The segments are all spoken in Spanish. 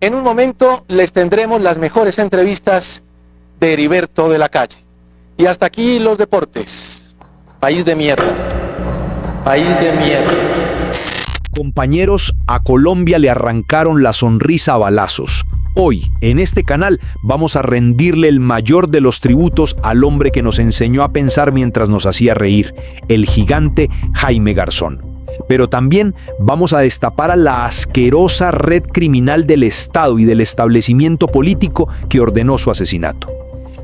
En un momento les tendremos las mejores entrevistas de Heriberto de la Calle. Y hasta aquí los deportes. País de mierda. País de mierda. Compañeros, a Colombia le arrancaron la sonrisa a balazos. Hoy, en este canal, vamos a rendirle el mayor de los tributos al hombre que nos enseñó a pensar mientras nos hacía reír, el gigante Jaime Garzón. Pero también vamos a destapar a la asquerosa red criminal del Estado y del establecimiento político que ordenó su asesinato.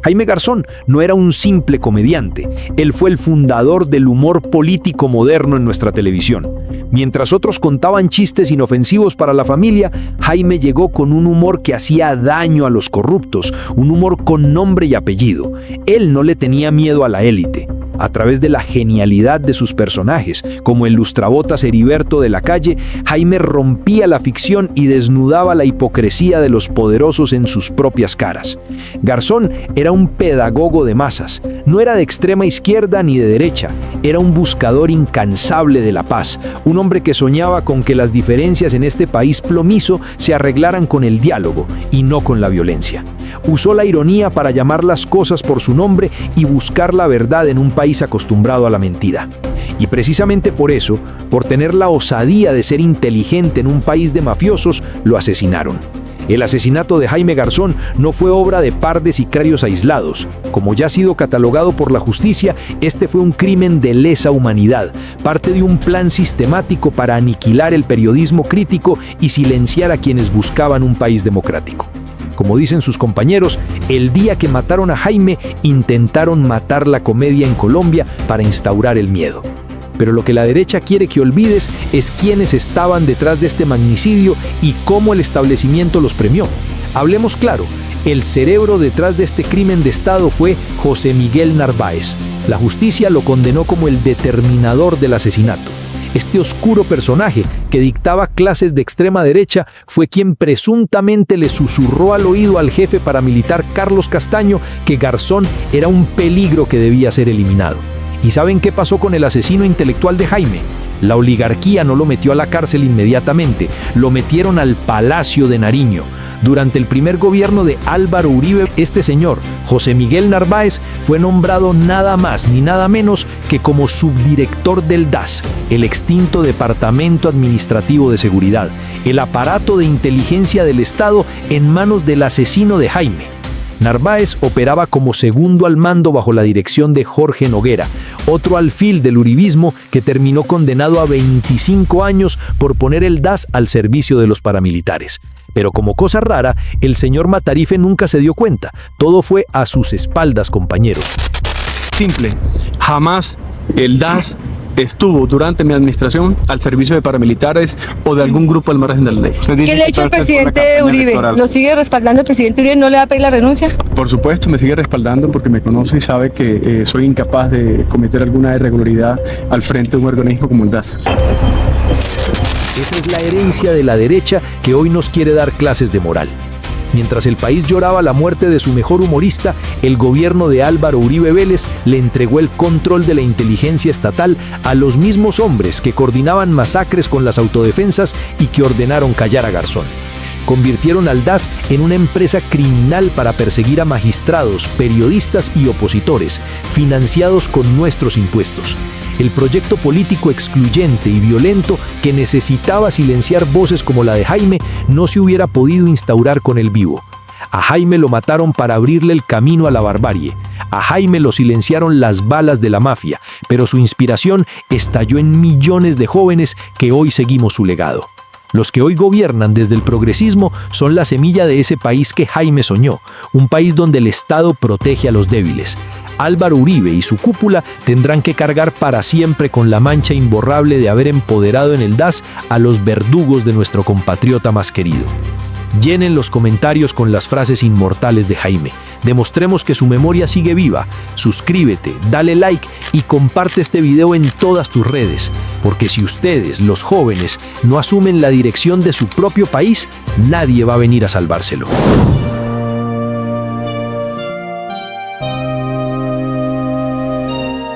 Jaime Garzón no era un simple comediante, él fue el fundador del humor político moderno en nuestra televisión. Mientras otros contaban chistes inofensivos para la familia, Jaime llegó con un humor que hacía daño a los corruptos, un humor con nombre y apellido. Él no le tenía miedo a la élite. A través de la genialidad de sus personajes, como el lustrabotas Heriberto de la Calle, Jaime rompía la ficción y desnudaba la hipocresía de los poderosos en sus propias caras. Garzón era un pedagogo de masas, no era de extrema izquierda ni de derecha, era un buscador incansable de la paz, un hombre que soñaba con que las diferencias en este país plomizo se arreglaran con el diálogo y no con la violencia. Usó la ironía para llamar las cosas por su nombre y buscar la verdad en un país acostumbrado a la mentira. Y precisamente por eso, por tener la osadía de ser inteligente en un país de mafiosos, lo asesinaron. El asesinato de Jaime Garzón no fue obra de par de sicarios aislados. Como ya ha sido catalogado por la justicia, este fue un crimen de lesa humanidad, parte de un plan sistemático para aniquilar el periodismo crítico y silenciar a quienes buscaban un país democrático. Como dicen sus compañeros, el día que mataron a Jaime, intentaron matar la comedia en Colombia para instaurar el miedo. Pero lo que la derecha quiere que olvides es quiénes estaban detrás de este magnicidio y cómo el establecimiento los premió. Hablemos claro, el cerebro detrás de este crimen de Estado fue José Miguel Narváez. La justicia lo condenó como el determinador del asesinato. Este oscuro personaje, que dictaba clases de extrema derecha, fue quien presuntamente le susurró al oído al jefe paramilitar Carlos Castaño que Garzón era un peligro que debía ser eliminado. ¿Y saben qué pasó con el asesino intelectual de Jaime? La oligarquía no lo metió a la cárcel inmediatamente, lo metieron al Palacio de Nariño. Durante el primer gobierno de Álvaro Uribe, este señor, José Miguel Narváez, fue nombrado nada más ni nada menos que como subdirector del DAS, el extinto Departamento Administrativo de Seguridad, el aparato de inteligencia del Estado en manos del asesino de Jaime. Narváez operaba como segundo al mando bajo la dirección de Jorge Noguera, otro alfil del uribismo que terminó condenado a 25 años por poner el DAS al servicio de los paramilitares. Pero como cosa rara, el señor Matarife nunca se dio cuenta. Todo fue a sus espaldas, compañeros. Simple, jamás el DAS estuvo durante mi administración al servicio de paramilitares o de algún grupo al margen de la ley. ¿Qué le ha hecho el presidente Uribe? ¿Lo sigue respaldando el presidente Uribe? ¿No le va a pedir la renuncia? Por supuesto, me sigue respaldando porque me conoce y sabe que soy incapaz de cometer alguna irregularidad al frente de un organismo como el DAS. Esa es la herencia de la derecha que hoy nos quiere dar clases de moral. Mientras el país lloraba la muerte de su mejor humorista, el gobierno de Álvaro Uribe Vélez le entregó el control de la inteligencia estatal a los mismos hombres que coordinaban masacres con las autodefensas y que ordenaron callar a Garzón. Convirtieron al DAS en una empresa criminal para perseguir a magistrados, periodistas y opositores, financiados con nuestros impuestos. El proyecto político excluyente y violento que necesitaba silenciar voces como la de Jaime no se hubiera podido instaurar con el vivo. A Jaime lo mataron para abrirle el camino a la barbarie. A Jaime lo silenciaron las balas de la mafia, pero su inspiración estalló en millones de jóvenes que hoy seguimos su legado. Los que hoy gobiernan desde el progresismo son la semilla de ese país que Jaime soñó, un país donde el Estado protege a los débiles. Álvaro Uribe y su cúpula tendrán que cargar para siempre con la mancha imborrable de haber empoderado en el DAS a los verdugos de nuestro compatriota más querido. Llenen los comentarios con las frases inmortales de Jaime. Demostremos que su memoria sigue viva. Suscríbete, dale like y comparte este video en todas tus redes. Porque si ustedes, los jóvenes, no asumen la dirección de su propio país, nadie va a venir a salvárselo.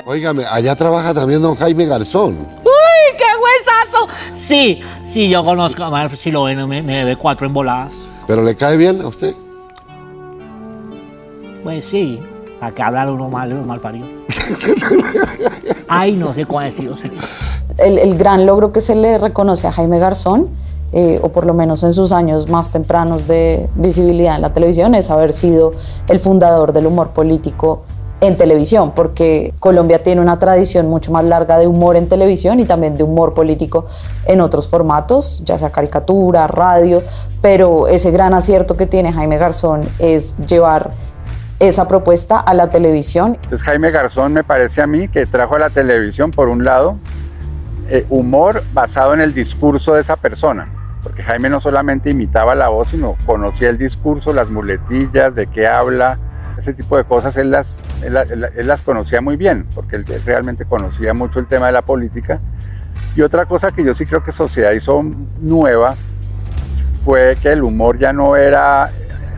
Óigame, allá trabaja también don Jaime Garzón. ¡Uy, qué huesazo! Sí, yo conozco a Marf, si lo ven, me debe 4 emboladas. ¿Pero le cae bien a usted? Pues sí, a que hablar uno mal parido. Ay, no sé cuál es Dios. El gran logro que se le reconoce a Jaime Garzón, o por lo menos en sus años más tempranos de visibilidad en la televisión, es haber sido el fundador del humor político en televisión, porque Colombia tiene una tradición mucho más larga de humor en televisión y también de humor político en otros formatos, ya sea caricatura, radio, pero ese gran acierto que tiene Jaime Garzón es llevar esa propuesta a la televisión. Entonces Jaime Garzón me parece a mí que trajo a la televisión, por un lado, humor basado en el discurso de esa persona, porque Jaime no solamente imitaba la voz, sino conocía el discurso, las muletillas, de qué habla, ese tipo de cosas él las conocía muy bien, porque él realmente conocía mucho el tema de la política. Y otra cosa que yo sí creo que Sociedad hizo nueva fue que el humor ya no era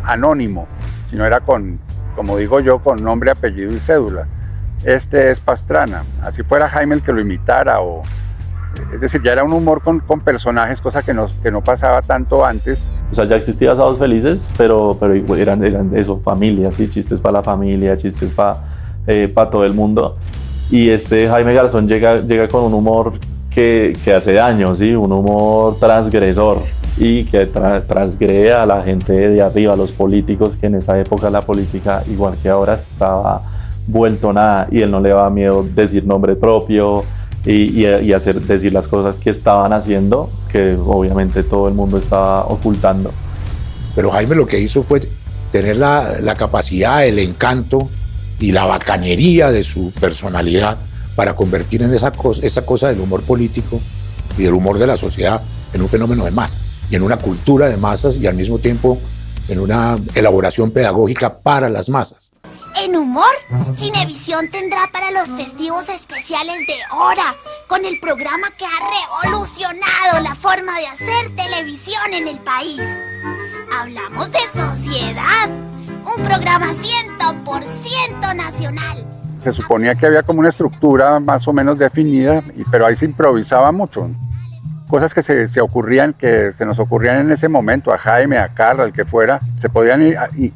anónimo, sino era como digo yo, con nombre, apellido y cédula. Este es Pastrana, así fuera Jaime el que lo imitara, es decir, ya era un humor con personajes, cosa que no pasaba tanto antes. O sea, ya existía Sábados Felices, pero eran eso, familia, ¿sí? Chistes para la familia, chistes para todo el mundo. Y Jaime Garzón llega con un humor que hace daño, ¿sí? Un humor transgresor y que transgrede a la gente de arriba, a los políticos, que en esa época la política, igual que ahora, estaba vuelto nada, y él no le daba miedo decir nombre propio y decir las cosas que estaban haciendo, que obviamente todo el mundo estaba ocultando. Pero Jaime lo que hizo fue tener la capacidad, el encanto y la bacanería de su personalidad para convertir en esa cosa del humor político y del humor de la sociedad en un fenómeno de masas y en una cultura de masas y al mismo tiempo en una elaboración pedagógica para las masas. En humor, Cinevisión tendrá para los festivos especiales de Hora, con el programa que ha revolucionado la forma de hacer televisión en el país. Hablamos de Sociedad, un programa 100% nacional. Se suponía que había como una estructura más o menos definida, pero ahí se improvisaba mucho. Cosas que se ocurrían, que se nos ocurrían en ese momento, a Jaime, a Carla, al que fuera, se podían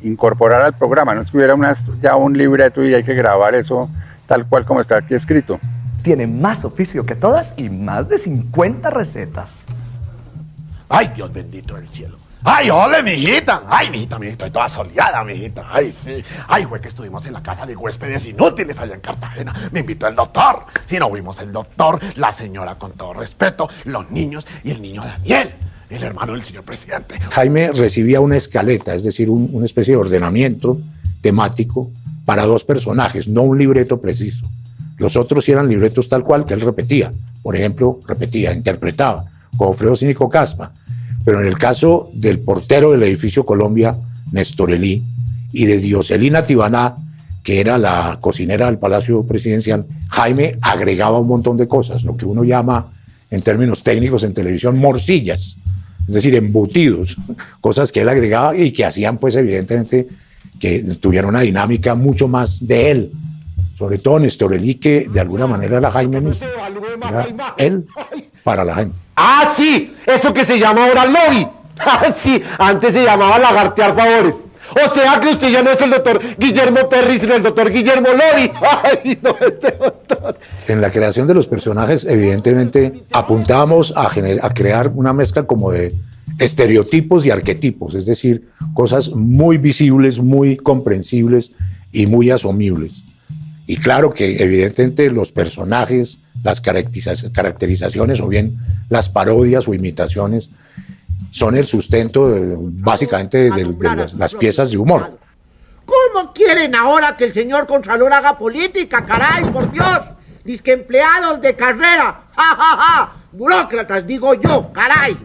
incorporar al programa. No es que hubiera ya un libreto y hay que grabar eso tal cual como está aquí escrito. Tiene más oficio que todas y más de 50 recetas. ¡Ay, Dios bendito del cielo! ¡Ay, ole, mijita! ¡Ay, mijita, estoy toda soleada, mijita! ¡Ay, sí! ¡Ay, fue que estuvimos en la casa de huéspedes inútiles allá en Cartagena! Me invitó el doctor. Si no vimos el doctor, la señora, con todo respeto, los niños y el niño Daniel, el hermano del señor presidente. Jaime recibía una escaleta, es decir, una especie de ordenamiento temático para dos personajes, no un libreto preciso. Los otros eran libretos tal cual que él repetía. Por ejemplo, interpretaba, como Fredo Cínico Caspa. Pero en el caso del portero del edificio Colombia, Néstor Elí, y de Dioselina Tibaná, que era la cocinera del Palacio Presidencial, Jaime agregaba un montón de cosas, lo que uno llama, en términos técnicos en televisión, morcillas, es decir, embutidos, cosas que él agregaba y que hacían, pues, evidentemente, que tuviera una dinámica mucho más de él. Sobre todo Néstor Elí, que de alguna manera era Jaime mismo, era él para la gente. ¡Ah, sí! Eso que se llama ahora lobby. ¡Ah, sí! Antes se llamaba lagartear favores. O sea que usted ya no es el doctor Guillermo Perry, sino el doctor Guillermo Lobby. ¡Ay, no, este doctor! En la creación de los personajes, evidentemente, apuntábamos a crear una mezcla como de estereotipos y arquetipos, es decir, cosas muy visibles, muy comprensibles y muy asumibles. Y claro que evidentemente los personajes, las caracterizaciones o bien las parodias o imitaciones son el sustento básicamente de las piezas de humor. ¿Cómo quieren ahora que el señor Contralor haga política, caray, por Dios? Dizque empleados de carrera, ja, ja, ja, burócratas, digo yo, caray.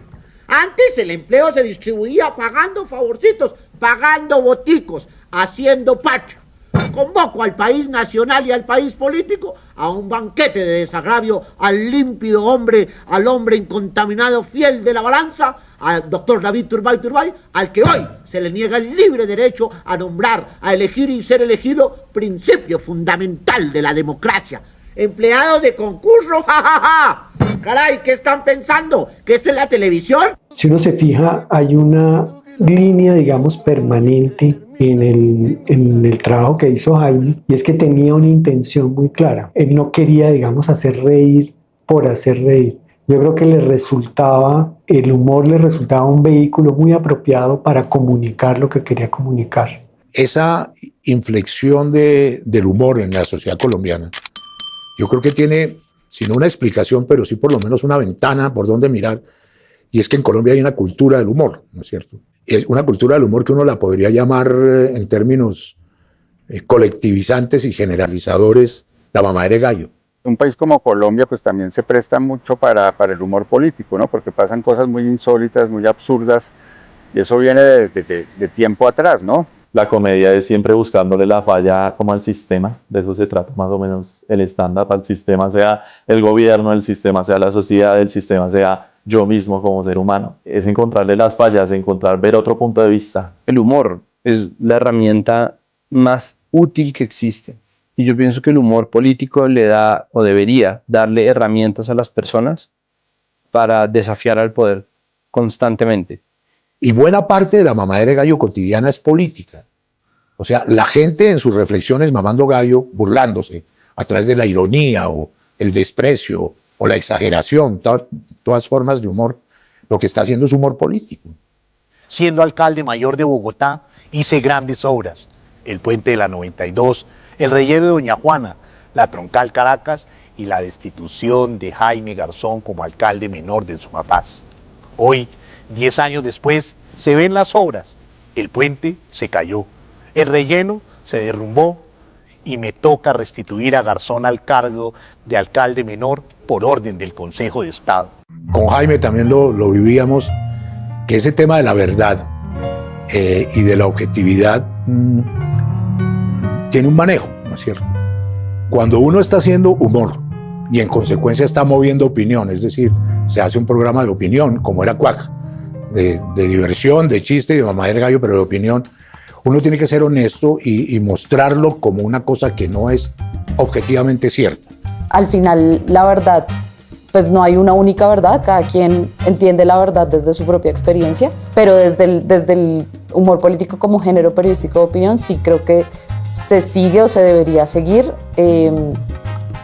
Antes el empleo se distribuía pagando favorcitos, pagando boticos, haciendo pacha. Convoco al país nacional y al país político a un banquete de desagravio al límpido hombre, al hombre incontaminado fiel de la balanza, al doctor David Turbay, al que hoy se le niega el libre derecho a nombrar, a elegir y ser elegido, principio fundamental de la democracia. Empleados de concurso, ja, ja, ja. Caray, ¿qué están pensando? ¿Que esto es la televisión? Si uno se fija, hay una línea, digamos, permanente en el trabajo que hizo Jaime, y es que tenía una intención muy clara. Él no quería, digamos, hacer reír por hacer reír. Yo creo que el humor le resultaba un vehículo muy apropiado para comunicar lo que quería comunicar. Esa inflexión del humor en la sociedad colombiana, yo creo que tiene, si no una explicación, pero sí por lo menos una ventana por donde mirar, y es que en Colombia hay una cultura del humor, ¿no es cierto? Es una cultura del humor que uno la podría llamar en términos colectivizantes y generalizadores, la mamadera de gallo. Un país como Colombia pues también se presta mucho para el humor político, ¿no? Porque pasan cosas muy insólitas, muy absurdas, y eso viene de tiempo atrás, ¿no? La comedia es siempre buscándole la falla como al sistema, de eso se trata más o menos el estándar, al sistema, sea el gobierno, el sistema sea la sociedad, el sistema sea yo mismo como ser humano. Es encontrarle las fallas, ver otro punto de vista. El humor es la herramienta más útil que existe. Y yo pienso que el humor político le da, o debería darle, herramientas a las personas para desafiar al poder constantemente. Y buena parte de la mamadera de gallo cotidiana es política. O sea, la gente en sus reflexiones mamando gallo, burlándose a través de la ironía o el desprecio o la exageración, todas formas de humor, lo que está haciendo es humor político. Siendo alcalde mayor de Bogotá, hice grandes obras: el puente de la 92, el relleno de Doña Juana, la troncal Caracas y la destitución de Jaime Garzón como alcalde menor de Sumapaz. Hoy, 10 años después, se ven las obras. El puente se cayó, el relleno se derrumbó y me toca restituir a Garzón al cargo de alcalde menor por orden del Consejo de Estado. Con Jaime también lo vivíamos, que ese tema de la verdad y de la objetividad tiene un manejo, ¿no es cierto? Cuando uno está haciendo humor y en consecuencia está moviendo opinión, es decir, se hace un programa de opinión, como era Cuac, de diversión, de chiste y de mamadera de gallo, pero de opinión, uno tiene que ser honesto y mostrarlo como una cosa que no es objetivamente cierta. Al final, la verdad, pues no hay una única verdad, cada quien entiende la verdad desde su propia experiencia, pero desde el humor político como género periodístico de opinión, sí creo que se sigue o se debería seguir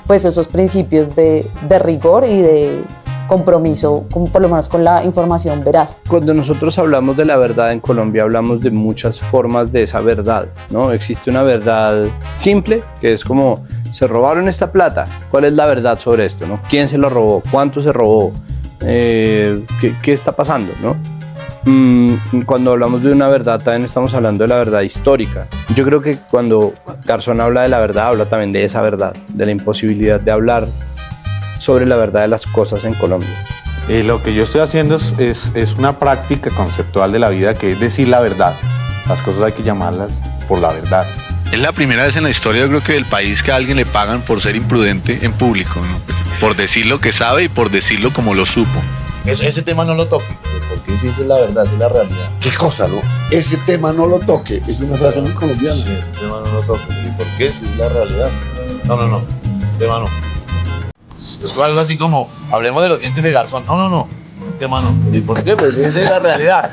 pues esos principios de rigor y de compromiso, por lo menos con la información veraz. Cuando nosotros hablamos de la verdad en Colombia, hablamos de muchas formas de esa verdad, ¿no? Existe una verdad simple, que es como, se robaron esta plata, ¿cuál es la verdad sobre esto, no? ¿Quién se lo robó? ¿Cuánto se robó? ¿Qué está pasando, no? Cuando hablamos de una verdad, también estamos hablando de la verdad histórica. Yo creo que cuando Garzón habla de la verdad, habla también de esa verdad, de la imposibilidad de hablar sobre la verdad de las cosas en Colombia. Lo que yo estoy haciendo es una práctica conceptual de la vida, que es decir la verdad. Las cosas hay que llamarlas por la verdad. Es la primera vez en la historia, yo creo que del país, que a alguien le pagan por ser imprudente en público, ¿no? Por decir lo que sabe y por decirlo como lo supo. Ese tema no lo toque, porque si esa es la verdad, si es la realidad. ¿Qué cosa, no? Ese tema no lo toque, es una frase muy colombiana. Sí, ese tema no lo toque. ¿Y por qué? Si es la realidad. No, tema no. Es algo así como, hablemos de los dientes de Garzón. No, tema no. ¿Y por qué? Pues esa es la realidad.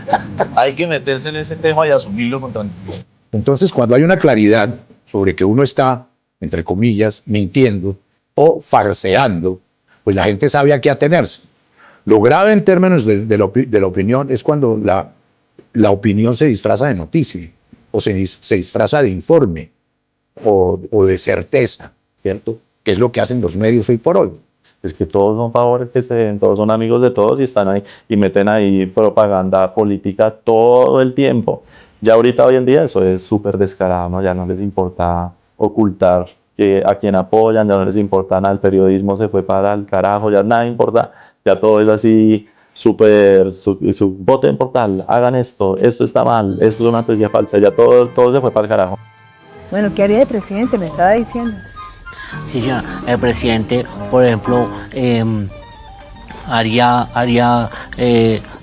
Hay que meterse en ese tema y asumirlo con tranquilidad. Entonces, cuando hay una claridad sobre que uno está, entre comillas, mintiendo o farseando, pues la gente sabe a qué atenerse. Lo grave en términos de la opinión es cuando la opinión se disfraza de noticia, o se disfraza de informe, o de certeza, ¿cierto? Que es lo que hacen los medios hoy por hoy. Es que todos son favores que se den, todos son amigos de todos y están ahí y meten ahí propaganda política todo el tiempo. Ya ahorita, hoy en día, eso es súper descarado, ¿no? Ya no les importa ocultar a quien apoyan, ya no les importa nada, el periodismo se fue para el carajo, ya nada importa, ya todo es así súper, voten por tal, hagan esto está mal, esto es una noticia falsa, ya todo se fue para el carajo. Bueno, ¿qué haría de presidente? Me estaba diciendo. Sí, señor. El presidente, por ejemplo,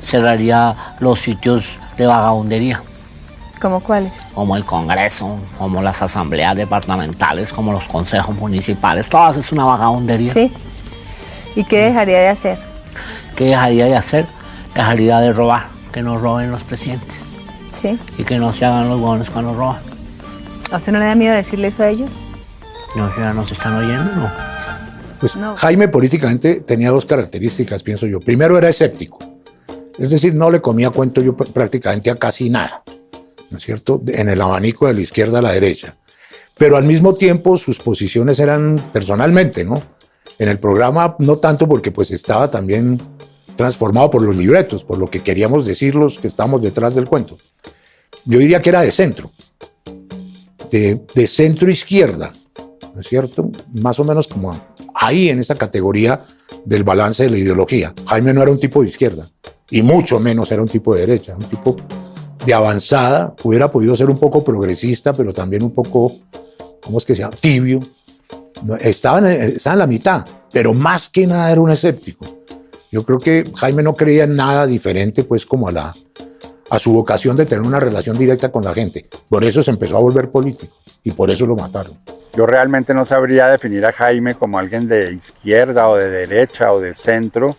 cerraría los sitios de vagabundería. ¿Cómo cuáles? Como el Congreso, como las asambleas departamentales, como los consejos municipales, todo eso es una vagabundería. Sí. ¿Y qué dejaría de hacer? ¿Qué dejaría de hacer? Dejaría de robar, que no roben los presidentes. Sí. Y que no se hagan los buenos cuando roban. ¿A usted no le da miedo decirle eso a ellos? No, ya no se están oyendo, ¿no? Pues Jaime políticamente tenía dos características, pienso yo. Primero, era escéptico. Es decir, no le comía cuento yo prácticamente a casi nada, ¿no es cierto? En el abanico de la izquierda a la derecha. Pero al mismo tiempo sus posiciones eran personalmente, ¿no? En el programa no tanto porque pues estaba también transformado por los libretos, por lo que queríamos decir los que estamos detrás del cuento. Yo diría que era de centro, de centro izquierda, ¿no es cierto? Más o menos como ahí en esa categoría del balance de la ideología. Jaime no era un tipo de izquierda y mucho menos era un tipo de derecha, un tipo de avanzada. Hubiera podido ser un poco progresista, pero también un poco, ¿cómo es que se llama? Tibio. Estaba en la mitad, pero más que nada era un escéptico. Yo creo que Jaime no creía en nada diferente, pues, como a su vocación de tener una relación directa con la gente. Por eso se empezó a volver político y por eso lo mataron. Yo realmente no sabría definir a Jaime como alguien de izquierda o de derecha o de centro,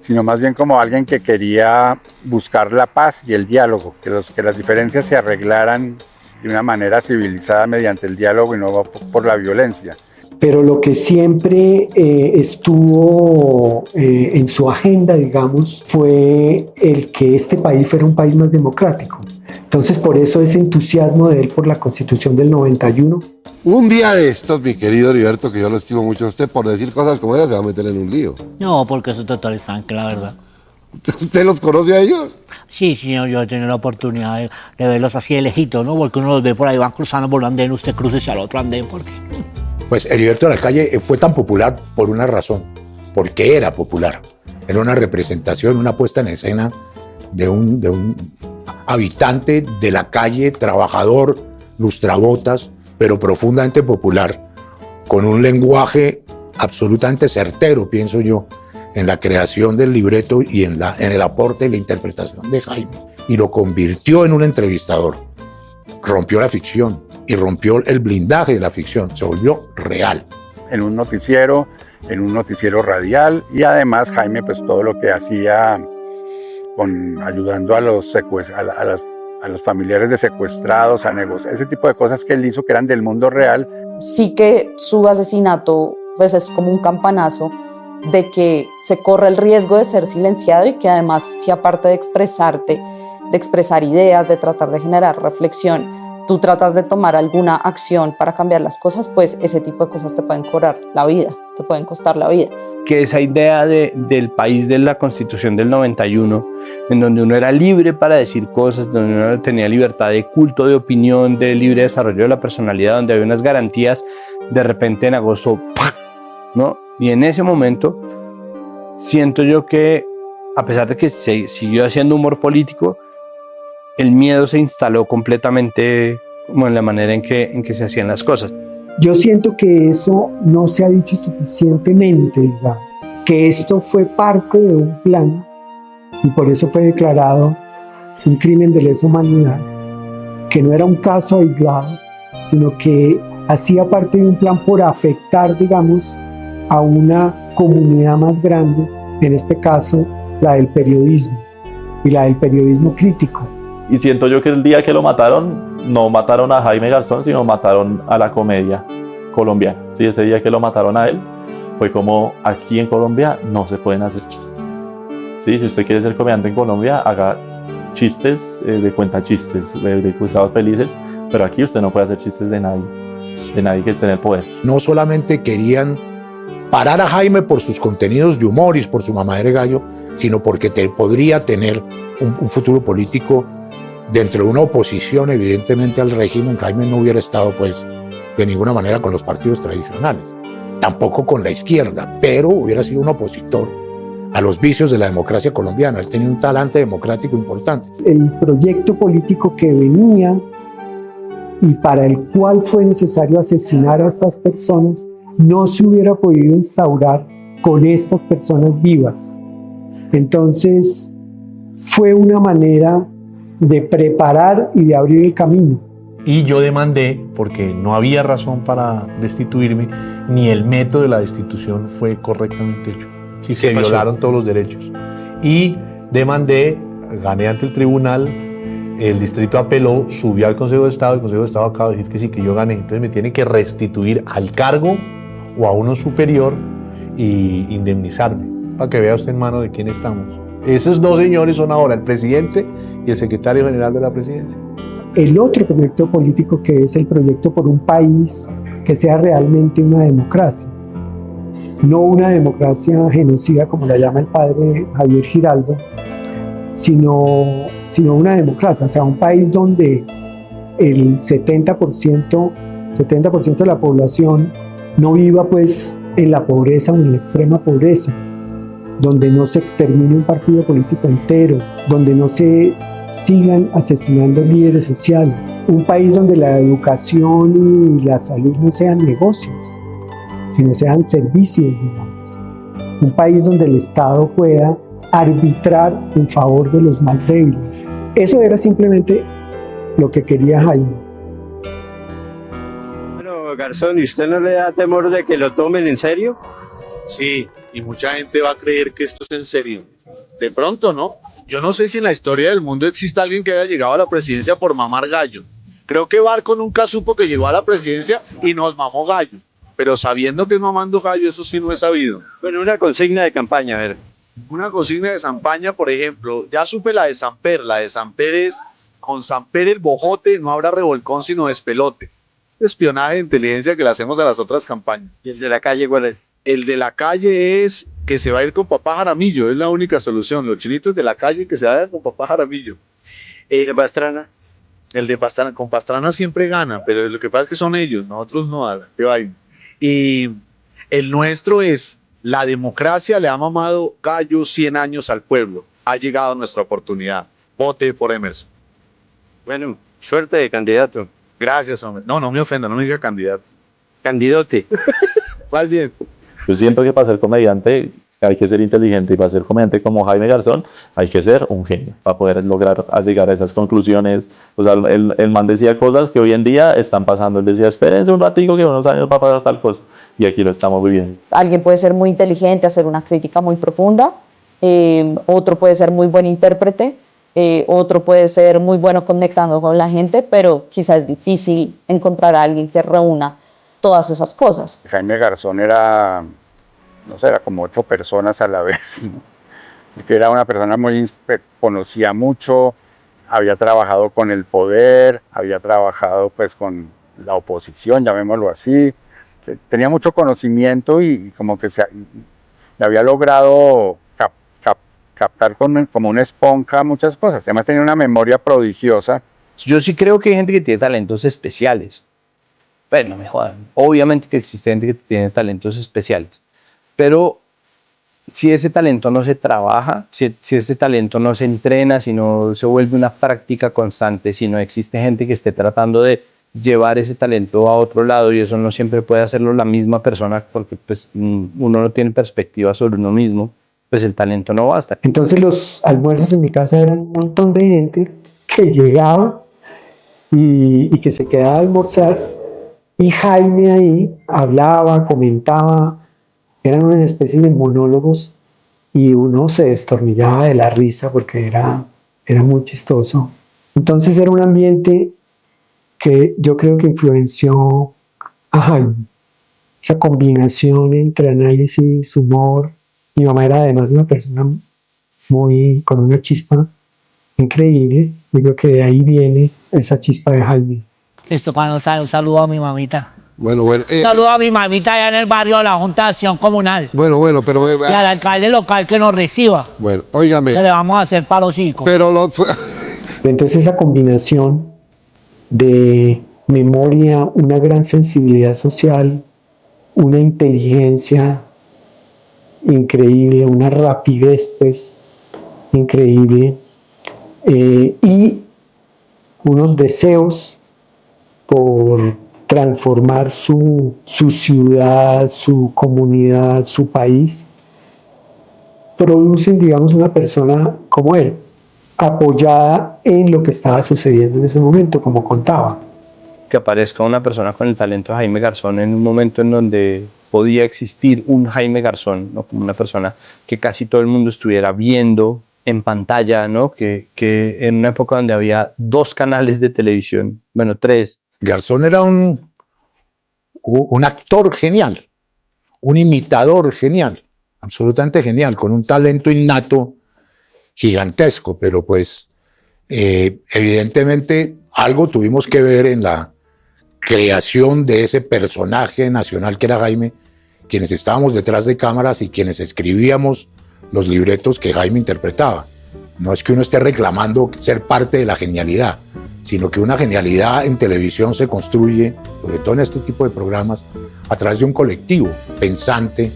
sino más bien como alguien que quería buscar la paz y el diálogo, que las diferencias se arreglaran de una manera civilizada mediante el diálogo y no por la violencia. Pero lo que siempre estuvo en su agenda, digamos, fue el que este país fuera un país más democrático. Entonces, por eso ese entusiasmo de él por la Constitución del 91. Un día de estos, mi querido Heriberto, que yo lo estimo mucho a usted, por decir cosas como esas se va a meter en un lío. No, porque eso es total estanque, la verdad. ¿Usted los conoce a ellos? Sí, señor, yo he tenido la oportunidad de verlos así de lejito, ¿no? Porque uno los ve por ahí, van cruzando por el andén, usted cruce al otro andén, porque... Pues Heriberto de la Calle fue tan popular por una razón, porque era popular. Era una representación, una puesta en escena de un habitante de la calle, trabajador, lustrabotas, pero profundamente popular, con un lenguaje absolutamente certero, pienso yo, en la creación del libreto y en el aporte y la interpretación de Jaime. Y lo convirtió en un entrevistador. Rompió la ficción y rompió el blindaje de la ficción, se volvió real. En un noticiero radial, y además Jaime pues todo lo que hacía ayudando a los familiares de secuestrados, a negociar, ese tipo de cosas que él hizo que eran del mundo real. Sí que su asesinato pues es como un campanazo de que se corre el riesgo de ser silenciado y que además si aparte de expresarte, de expresar ideas, de tratar de generar reflexión, tú tratas de tomar alguna acción para cambiar las cosas, pues ese tipo de cosas te pueden cobrar la vida, te pueden costar la vida. Que esa idea del país de la Constitución del 91, en donde uno era libre para decir cosas, donde uno tenía libertad de culto, de opinión, de libre desarrollo de la personalidad, donde había unas garantías, de repente en agosto, ¡pam!, ¿no? Y en ese momento siento yo que, a pesar de que se siguió haciendo humor político, el miedo se instaló completamente como en la manera en que se hacían las cosas. Yo siento que eso no se ha dicho suficientemente, digamos, que esto fue parte de un plan y por eso fue declarado un crimen de lesa humanidad, que no era un caso aislado, sino que hacía parte de un plan por afectar, digamos, a una comunidad más grande, en este caso la del periodismo y la del periodismo crítico. Y siento yo que el día que lo mataron, no mataron a Jaime Garzón, sino mataron a la comedia colombiana. Sí, ese día que lo mataron a él, fue como aquí en Colombia no se pueden hacer chistes. Sí, si usted quiere ser comediante en Colombia, haga chistes de cuentachistes, de Cruzados Felices, pero aquí usted no puede hacer chistes de nadie que esté en el poder. No solamente querían parar a Jaime por sus contenidos de humor y por su mamadera de gallo, sino porque podría tener un futuro político dentro de una oposición evidentemente al régimen. Jaime no hubiera estado pues de ninguna manera con los partidos tradicionales, tampoco con la izquierda, pero hubiera sido un opositor a los vicios de la democracia colombiana. Él tenía un talante democrático importante. El proyecto político que venía y para el cual fue necesario asesinar a estas personas no se hubiera podido instaurar con estas personas vivas. Entonces fue una manera de preparar y de abrir el camino. Y yo demandé, porque no había razón para destituirme, ni el método de la destitución fue correctamente hecho. Sí, se violaron todos los derechos. Y demandé, gané ante el tribunal el distrito apeló, subió al Consejo de Estado, el Consejo de Estado acaba de decir que sí, que yo gané, entonces me tienen que restituir al cargo o a uno superior y indemnizarme, para que vea usted en mano de quién estamos. Esos dos señores son ahora el presidente y el secretario general de la presidencia. El otro proyecto político, que es el proyecto por un país que sea realmente una democracia, no una democracia genocida como la llama el padre Javier Giraldo, sino una democracia, o sea, un país donde el 70% de la población no viva pues en la pobreza o en la extrema pobreza, donde no se extermine un partido político entero, donde no se sigan asesinando líderes sociales, un país donde la educación y la salud no sean negocios, sino sean servicios, digamos. Un país donde el Estado pueda arbitrar en favor de los más débiles. Eso era simplemente lo que quería Jaime. Bueno, Garzón, ¿y usted no le da temor de que lo tomen en serio? Sí, y mucha gente va a creer que esto es en serio. De pronto, ¿no? Yo no sé si en la historia del mundo existe alguien que haya llegado a la presidencia por mamar gallo. Creo que Barco nunca supo que llegó a la presidencia y nos mamó gallo. Pero sabiendo que es mamando gallo, eso sí no he sabido. Bueno, una consigna de campaña, a ver. Una consigna de campaña, por ejemplo, ya supe la de Samper. La de Samper es, con Samper el bojote no habrá revolcón sino despelote. Espionaje de inteligencia que le hacemos a las otras campañas. ¿Y el de la calle cuál es? El de la calle es que se va a ir con papá Jaramillo, es la única solución. Los chinitos de la calle que se vayan con papá Jaramillo. ¿El de Pastrana? El de Pastrana, con Pastrana siempre gana, pero lo que pasa es que son ellos, nosotros no, que vayan. Y el nuestro es, la democracia le ha mamado gallo 100 años al pueblo. Ha llegado nuestra oportunidad. Vote por Emerson. Bueno, suerte de candidato. Gracias, hombre. No, no me ofenda, no me diga candidato. Candidote. ¿Cuál bien? Yo siento que para ser comediante hay que ser inteligente y para ser comediante como Jaime Garzón hay que ser un genio para poder lograr llegar a esas conclusiones. O sea, el man decía cosas que hoy en día están pasando. Él decía, espérense un ratico que en unos años va a pasar tal cosa. Y aquí lo estamos viviendo. Alguien puede ser muy inteligente, hacer una crítica muy profunda, otro puede ser muy buen intérprete, otro puede ser muy bueno conectando con la gente, pero quizás es difícil encontrar a alguien que reúna todas esas cosas. Jaime Garzón era, no sé, era como 8 personas a la vez, ¿no? Porque era una persona conocía mucho, había trabajado con el poder, había trabajado pues con la oposición, llamémoslo así, tenía mucho conocimiento y como que le había logrado captar como una esponja muchas cosas, además tenía una memoria prodigiosa. Yo sí creo que hay gente que tiene talentos especiales. Pero no me jodan. Obviamente que existe gente que tiene talentos especiales. Pero si ese talento no se trabaja, si ese talento no se entrena, si no se vuelve una práctica constante, si no existe gente que esté tratando de llevar ese talento a otro lado, y eso no siempre puede hacerlo la misma persona porque pues, uno no tiene perspectiva sobre uno mismo, pues el talento no basta. Entonces los almuerzos en mi casa eran un montón de gente que llegaba y que se quedaba a almorzar. Y Jaime ahí hablaba, comentaba, eran una especie de monólogos y uno se destornillaba de la risa porque era muy chistoso. Entonces era un ambiente que yo creo que influenció a Jaime. Esa combinación entre análisis, humor. Mi mamá era además una persona con una chispa increíble. Yo creo que de ahí viene esa chispa de Jaime. Listo, cuando sale, un saludo a mi mamita. Bueno. Saludo a mi mamita allá en el barrio de la Junta de Acción Comunal. Bueno, pero... y al alcalde local que nos reciba. Bueno, óigame. Que le vamos a hacer palo chico. Entonces esa combinación de memoria, una gran sensibilidad social, una inteligencia increíble, una rapidez pues increíble y unos deseos por transformar su ciudad, su comunidad, su país, producen, digamos, una persona como él, apoyada en lo que estaba sucediendo en ese momento, como contaba. Que aparezca una persona con el talento de Jaime Garzón en un momento en donde podía existir un Jaime Garzón, ¿no? Como una persona que casi todo el mundo estuviera viendo en pantalla, ¿no? Que en una época donde había 2 canales de televisión, bueno, 3. Garzón era un actor genial, un imitador genial, absolutamente genial, con un talento innato gigantesco, pero pues evidentemente algo tuvimos que ver en la creación de ese personaje nacional que era Jaime, quienes estábamos detrás de cámaras y quienes escribíamos los libretos que Jaime interpretaba. No es que uno esté reclamando ser parte de la genialidad, sino que una genialidad en televisión se construye, sobre todo en este tipo de programas, a través de un colectivo pensante,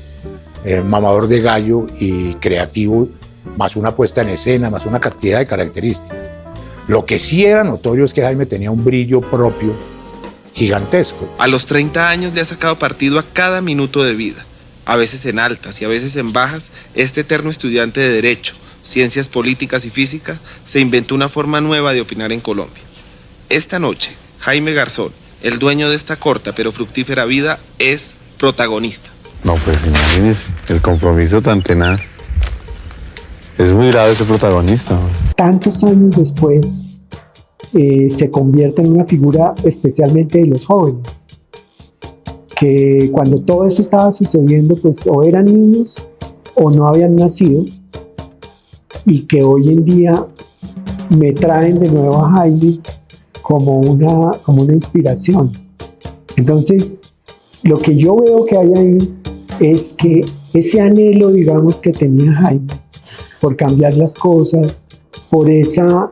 mamador de gallo y creativo, más una puesta en escena, más una cantidad de características. Lo que sí era notorio es que Jaime tenía un brillo propio gigantesco. A los 30 años le ha sacado partido a cada minuto de vida. A veces en altas y a veces en bajas, este eterno estudiante de Derecho, Ciencias Políticas y Física, se inventó una forma nueva de opinar en Colombia. Esta noche, Jaime Garzón, el dueño de esta corta pero fructífera vida, es protagonista. No, pues imagínese, el compromiso tan tenaz. Es muy grave ese protagonista. Tantos años después, se convierte en una figura especialmente de los jóvenes, que cuando todo esto estaba sucediendo, pues o eran niños o no habían nacido, y que hoy en día me traen de nuevo a Jaime como una inspiración. Entonces, lo que yo veo que hay ahí es que ese anhelo, digamos, que tenía Jaime por cambiar las cosas, por esa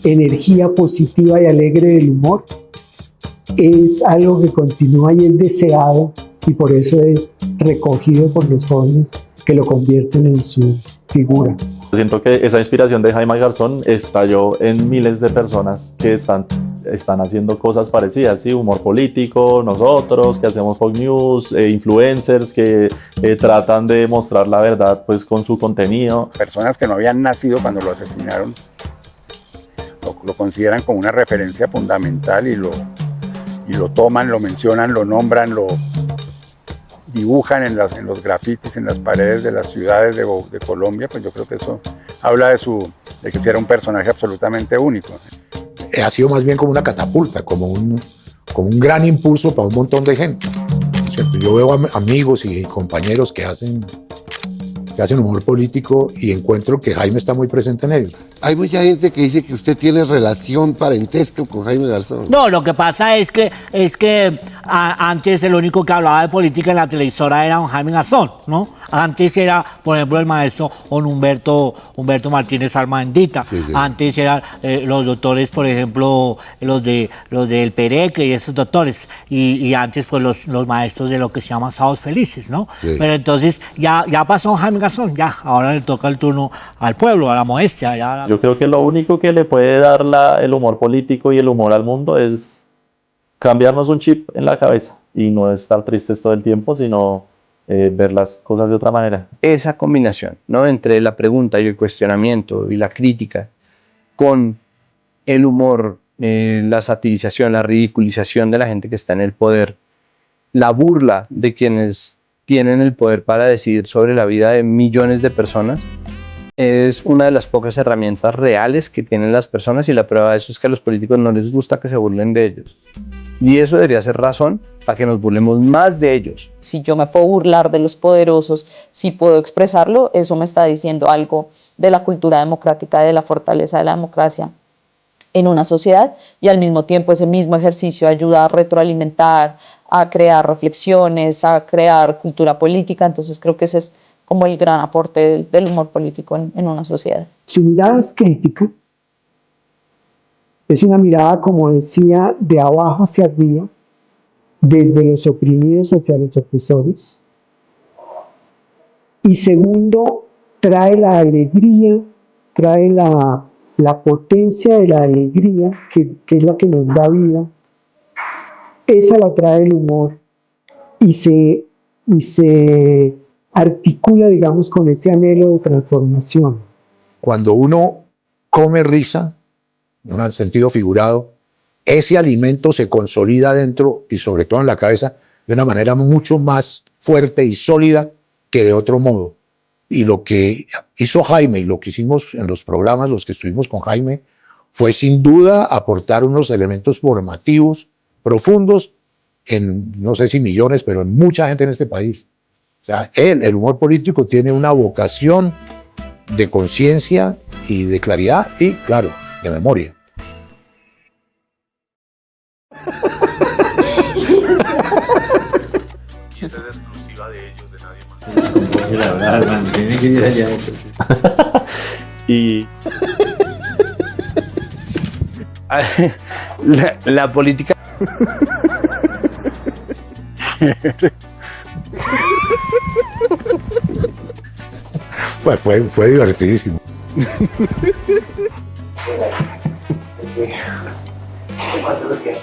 energía positiva y alegre del humor, es algo que continúa y es deseado, y por eso es recogido por los jóvenes que lo convierten en su figura. Siento que esa inspiración de Jaime Garzón estalló en miles de personas que están haciendo cosas parecidas, ¿sí? Humor político, nosotros que hacemos Fox News, influencers que tratan de mostrar la verdad pues con su contenido. Personas que no habían nacido cuando lo asesinaron lo consideran como una referencia fundamental y lo toman, lo mencionan, lo nombran, lo dibujan en los grafitis, en las paredes de las ciudades de Colombia. Pues yo creo que eso habla de que sí era un personaje absolutamente único. Ha sido más bien como una catapulta, como un gran impulso para un montón de gente, ¿cierto? Yo veo amigos y compañeros que hacen humor político y encuentro que Jaime está muy presente en ellos. Hay mucha gente que dice que usted tiene relación parentesco con Jaime Garzón. No, lo que pasa es que antes el único que hablaba de política en la televisora era don Jaime Garzón, ¿no? Antes era, por ejemplo, el maestro don Humberto Martínez Almandita. Sí, sí. Antes eran los doctores, por ejemplo, los del Pereque y esos doctores. Y antes pues los maestros de lo que se llama Sábados Felices, ¿no? Sí. Pero entonces ya pasó Jaime Garzón, ya, ahora le toca el turno al pueblo, a la modestia. Yo creo que lo único que le puede dar el humor político y el humor al mundo es cambiarnos un chip en la cabeza y no estar tristes todo el tiempo, sino ver las cosas de otra manera. Esa combinación, ¿no?, entre la pregunta y el cuestionamiento y la crítica con el humor, la satirización, la ridiculización de la gente que está en el poder, la burla de quienes tienen el poder para decidir sobre la vida de millones de personas, es una de las pocas herramientas reales que tienen las personas, y la prueba de eso es que a los políticos no les gusta que se burlen de ellos. Y eso debería ser razón para que nos burlemos más de ellos. Si yo me puedo burlar de los poderosos, si puedo expresarlo, eso me está diciendo algo de la cultura democrática, de la fortaleza de la democracia en una sociedad, y al mismo tiempo ese mismo ejercicio ayuda a retroalimentar, a crear reflexiones, a crear cultura política. Entonces creo que ese es como el gran aporte del humor político en una sociedad. Su mirada es crítica, es una mirada, como decía, de abajo hacia arriba, desde los oprimidos hacia los opresores. Y segundo, trae la alegría, trae la potencia de la alegría, que es la que nos da vida. Esa la trae el humor y se articula, digamos, con ese anhelo de transformación. Cuando uno come risa, en un sentido figurado, ese alimento se consolida dentro y sobre todo en la cabeza de una manera mucho más fuerte y sólida que de otro modo. Y lo que hizo Jaime y lo que hicimos en los programas, los que estuvimos con Jaime, fue sin duda aportar unos elementos formativos profundos en, no sé si millones, pero en mucha gente en este país. O sea, el humor político tiene una vocación de conciencia y de claridad y, claro, de memoria. Y esa es exclusiva de ellos, de nadie más. Tiene que ir allá. Y la política. Pues fue divertidísimo. ¿Cuánto les queda?